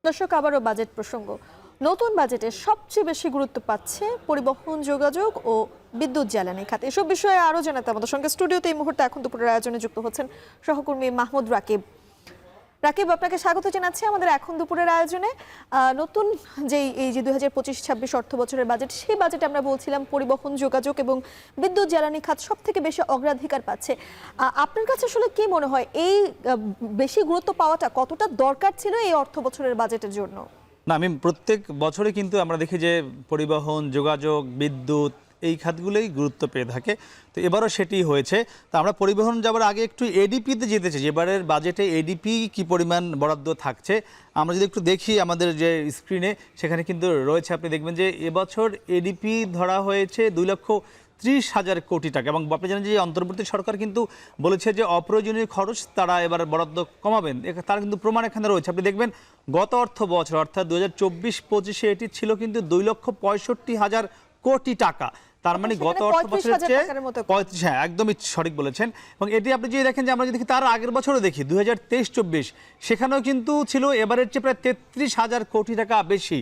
দর্শক, আবারও বাজেট প্রসঙ্গ। নতুন বাজেটে সবচেয়ে বেশি গুরুত্ব পাচ্ছে পরিবহন, যোগাযোগ ও বিদ্যুৎ জ্বালানি খাত। এসব বিষয়ে আরো জানাতে আমাদের সঙ্গে স্টুডিওতে এই মুহূর্তে এখন দুপুরের আয়োজনে যুক্ত হচ্ছেন সহকর্মী মাহমুদ রাকিব। রাকিব, আপনাকে স্বাগত জানাচ্ছি আমাদের এখন দুপুরের আয়োজনে। নতুন এই যে 2025-26 অর্থ বছরের বাজেট, সেই বাজেটে আমরা বলছিলাম পরিবহন, যোগাযোগ এবং বিদ্যুৎ জ্বালানি খাত সব থেকে বেশি অগ্রাধিকার পাচ্ছে। আপনার কাছে আসলে কি মনে হয়, এই বেশি গুরুত্ব পাওয়াটা কতটা দরকার ছিল এই অর্থ বছরের বাজেটের জন্য? না, আমি প্রত্যেক বছরে কিন্তু আমরা দেখি যে পরিবহন, যোগাযোগ, বিদ্যুৎ এই খাতগুলোই গুরুত্ব পেয়ে থাকে। তো এবারও সেটি হয়েছে। তো আমরা পরিবহন যাওয়ার আগে একটু এডিপিতে যেতে চাই, এবারের বাজেটে এডিপি কি পরিমাণ বরাদ্দ থাকছে আমরা যদি একটু দেখি আমাদের যে স্ক্রিনে, সেখানে কিন্তু রয়েছে। আপনি দেখবেন যে এবছর এডিপি ধরা হয়েছে 2,30,000 কোটি টাকা। এবং আপনি জানেন যে অন্তর্বর্তী সরকার কিন্তু বলেছে যে অপ্রয়োজনীয় খরচ তারা এবার বরাদ্দ কমাবেন, তার কিন্তু প্রমাণ এখানে রয়েছে। আপনি দেখবেন গত অর্থ বছর অর্থাৎ 2024-25-এ এটি ছিল কিন্তু 2,65,000 কোটি টাকা। তার মানে গত অর্থ বছরের চেয়ে 35, হ্যাঁ একদমই সঠিক বলেছেন। এবং এটি আপনি যদি দেখেন যে আমরা যদি তার আগের বছরও দেখি 2023-24, সেখানেও কিন্তু ছিল এবারের চেয়ে প্রায় 33,000 কোটি টাকা বেশি।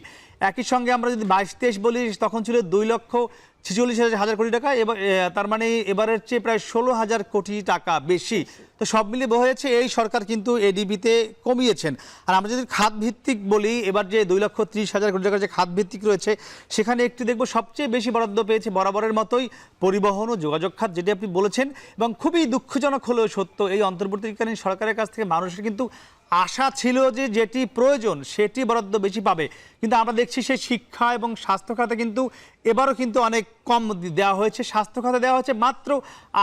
একই সঙ্গে আমরা যদি 22-23 বলি, তখন ছিল 2,46,000 কোটি টাকা। এবার তার মানে এবারের চেয়ে প্রায় 16,000 কোটি টাকা বেশি। তো সব মিলিয়ে হয়েছে এই সরকার কিন্তু এডিবিতে কমিয়েছেন। আর আমরা যদি খাত ভিত্তিক বলি, এবার যে 2,30,000 কোটি টাকার যে খাত ভিত্তিক রয়েছে, সেখানে একটি দেখবো সবচেয়ে বেশি বরাদ্দ পেয়েছে বরাবরের মতোই পরিবহন ও যোগাযোগ খাত, যেটি আপনি বলেছেন। এবং খুবই দুঃখজনক হলেও সত্য, এই অন্তর্বর্তীকালীন সরকারের কাছ থেকে মানুষের কিন্তু আশা ছিল যে যেটি প্রয়োজন সেটি বরাদ্দ বেশি পাবে, কিন্তু আমরা দেখছি সেই শিক্ষা এবং স্বাস্থ্য খাতে কিন্তু এবারও কিন্তু অনেক কম দেওয়া হয়েছে। স্বাস্থ্য খাতে দেওয়া হয়েছে মাত্র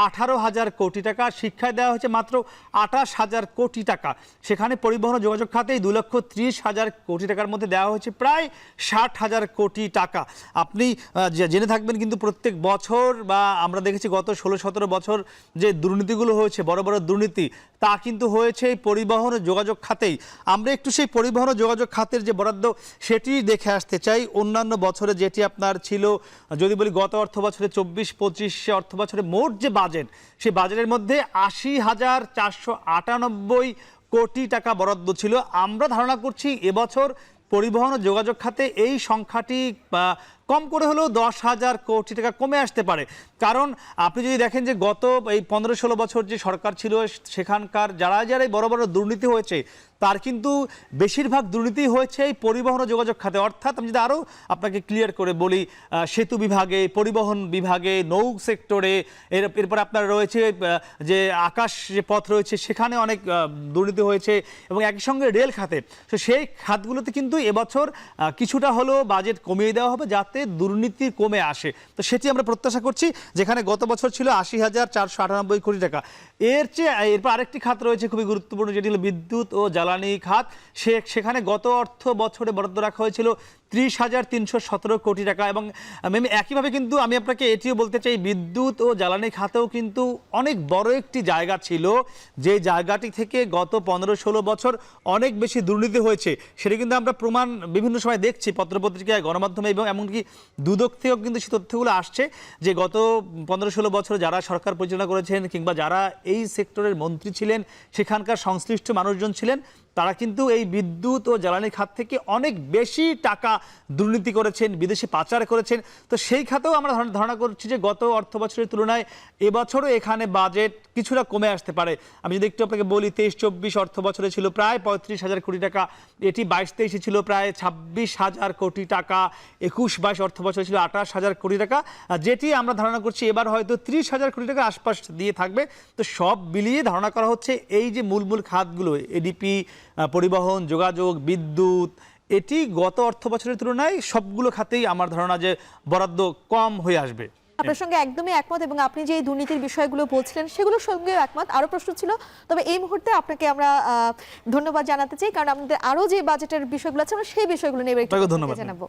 18,000 কোটি টাকা, শিক্ষায় দেওয়া হয়েছে মাত্র 28,000 কোটি টাকা। সেখানে পরিবহন ও যোগাযোগ খাতেই 2,30,000 কোটি টাকার মধ্যে দেওয়া হয়েছে প্রায় 60,000 কোটি টাকা। আপনি জেনে থাকবেন কিন্তু প্রত্যেক বছর, বা আমরা দেখেছি গত 16-17 বছর যে দুর্নীতিগুলো হয়েছে, বড় বড় দুর্নীতি, তা কিন্তু হয়েছে এই পরিবহন ও যোগাযোগ খাতেই। আমরা একটু সেই পরিবহন ও যোগাযোগ খাতের যে বরাদ্দ সেটি দেখে আসতে চাই। অন্যান্য বছরে যেটি আপনার ছিল, যদি বলি গত অর্থ বছরে 24-25 অর্থ বছরে মোট যে বাজেট, সেই বাজেটের মধ্যে 80,498 কোটি টাকা বরাদ্দ ছিল। আমরা ধারণা করছি এবছর পরিবহন ও যোগাযোগ খাতে এই সংখ্যাটি কম করে হলেও 10,000 কোটি টাকা কমে আসতে পারে। কারণ আপনি যদি দেখেন যে গত এই 15-16 বছর যে সরকার ছিল, সেখানকার যারা বড় বড় দুর্নীতি হয়েছে, তার কিন্তু বেশিরভাগ দুর্নীতি হয়েছে এই পরিবহন ও যোগাযোগ খাতে। অর্থাৎ আমি যদি আরও আপনাকে ক্লিয়ার করে বলি, সেতু বিভাগে, পরিবহন বিভাগে, নৌ সেক্টরে, এরপর আপনার রয়েছে যে আকাশ যে পথ রয়েছে, সেখানে অনেক দুর্নীতি হয়েছে, এবং একই সঙ্গে রেল খাতে। তো সেই খাতগুলোতে কিন্তু এবছর কিছুটা হলেও বাজেট কমিয়ে দেওয়া হবে যাতে দুর্নীতি কমে আসে। তো সেটি আমরা প্রত্যাশা করছি, যেখানে গত বছর ছিল 80,498 কোটি টাকা। এরপর আরেকটি খাত রয়েছে খুবই গুরুত্বপূর্ণ, যেটি হলো বিদ্যুৎ ও জ্বালানি খাত। সেখানে গত অর্থ বছরে বরাদ্দ রাখা হয়েছিল 30,317 কোটি টাকা। এবং একইভাবে কিন্তু আমি আপনাকে এটিও বলতে চাই, বিদ্যুৎ ও জ্বালানি খাতেও কিন্তু অনেক বড় একটি জায়গা ছিল, যে জায়গাটি থেকে গত 15-16 বছর অনেক বেশি দুর্নীতি হয়েছে। সেটা কিন্তু আমরা প্রমাণ বিভিন্ন সময় দেখছি পত্রপত্রিকায়, গণমাধ্যমে, এবং এমনকি দুদক থেকেও কিন্তু সেই তথ্যগুলো আসছে যে গত 15-16 বছর যারা সরকার পরিচালনা করেছেন, কিংবা যারা এই সেক্টরের মন্ত্রী ছিলেন, সেখানকার সংশ্লিষ্ট মানুষজন ছিলেন, তারা কিন্তু এই বিদ্যুৎ ও জ্বালানি খাত থেকে অনেক বেশি টাকা দুর্নীতি করেছেন, বিদেশে পাচার করেছেন। তো সেই খাতেও আমরা ধারণা করছি যে গত অর্থ বছরের তুলনায় এবছরও এখানে বাজেট কিছুটা কমে আসতে পারে। আমি যদি একটু আপনাকে বলি, 23-24 অর্থ বছরে ছিল প্রায় 35,000 কোটি টাকা, এটি 22-23-এ ছিল প্রায় 26,000 কোটি টাকা, 21-22 অর্থ বছরে ছিল 28,000 কোটি টাকা, যেটি আমরা ধারণা করছি এবার হয়তো 30,000 কোটি টাকার আশপাশ দিয়ে থাকবে। তো সব মিলিয়ে ধারণা করা হচ্ছে এই যে মূল খাতগুলো, এডিপি, পরিবহন, যোগাযোগ, বিদ্যুৎ, এটি গত অর্থ বছরের তুলনায় সবগুলো খাতেই আমার ধারণা যে বরাদ্দ কম হয়ে আসবে। আপনার সঙ্গে একদমই একমত, এবং আপনি যে দুর্নীতির বিষয়গুলো বলছিলেন সেগুলোর সঙ্গে একমত। আরো প্রশ্ন ছিল, তবে এই মুহূর্তে আপনাকে আমরা ধন্যবাদ জানাতে চাই, কারণ আমাদের আরো যে বাজেটের বিষয়গুলো আছে আমরা সেই বিষয়গুলো নিয়ে একটু জানাবো।